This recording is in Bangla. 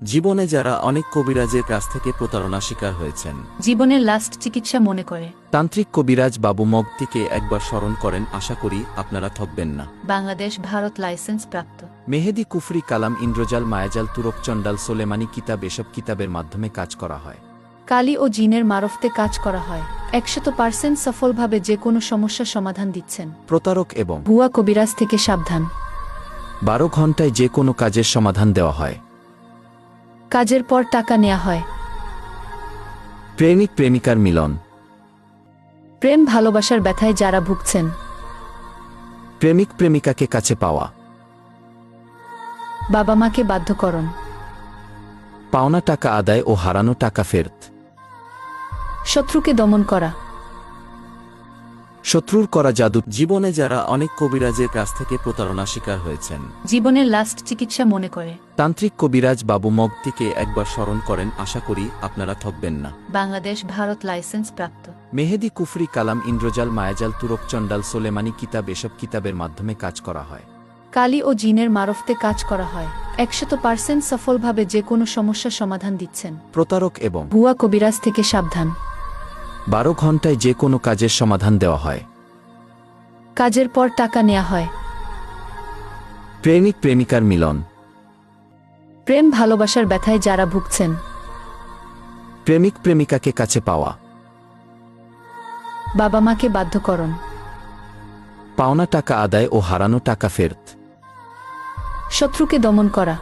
জীবনে যারা অনেক কবিরাজের কাছ থেকে প্রতারণা শিকার হয়েছেন, জীবনের লাস্ট চিকিৎসা মনে করে তান্ত্রিক কবিরাজ বাবু মগতিকে একবার স্মরণ করেন। আশা করি আপনারা ঠকবেন না। বাংলাদেশ ভারত লাইসেন্স প্রাপ্ত মেহেদি, কুফরি, কালাম, ইন্দ্রজাল, মায়াজাল, তুরক, চণ্ডাল, সোলেমানি কিতাব, এসব কিতাবের মাধ্যমে কাজ করা হয়। কালি ও জিনের মারফতে কাজ করা হয়। 100% সফলভাবে যে কোনো সমস্যার সমাধান দিচ্ছেন। প্রতারক এবং ভুয়া কবিরাজ থেকে সাবধান। 12 ঘন্টায় যে কোনো কাজের সমাধান দেওয়া হয়। কাজের পর টাকা নেওয়া হয়। প্রেমিক প্রেমিকার মিলন। প্রেম ভালোবাসার ব্যথায় যারা ভুগছেন, প্রেমিক প্রেমিকাকে কাছে পাওয়া। বাবা মাকে বাধ্যকরণ। পাওনা টাকা আদায় ও হারানো টাকা ফেরত। শত্রুকে দমন করা। শত্রুর করা জাদু। জীবনে যারা অনেক কবিরাজের কাছ থেকে প্রতারণা শিকার হয়েছেন, জীবনের লাস্ট চিকিৎসা মনে করে তান্ত্রিক কবিরাজ বাবু মগতিকে একবার স্মরণ করেন। আশা করি আপনারা ঠকবেন না। বাংলাদেশ ভারত লাইসেন্স প্রাপ্ত। মেহেদি, কুফরি, কালাম, ইন্দ্রজাল, মায়াজাল, তুরক, চণ্ডাল, সোলেমানি কিতাব, এসব কিতাবের মাধ্যমে কাজ করা হয়। কালি ও জিনের মারফতে কাজ করা হয়। 100% সফলভাবে যে কোনো সমস্যার সমাধান দিচ্ছেন। প্রতারক এবং ভুয়া কবিরাজ থেকে সাবধান। 12 ঘন্টায় যে কোনো কাজের সমাধান দেওয়া হয়। কাজের পর টাকা নেওয়া হয়। প্রেমিক প্রেমিকার মিলন। প্রেম ভালোবাসার ব্যথায় যারা ভুগছেন, প্রেমিক প্রেমিকাকে কাছে পাওয়া। বাবা মাকে বাধ্যকরণ। পাওনা টাকা আদায় ও হারানো টাকা ফেরত। শত্রুকে দমন করা।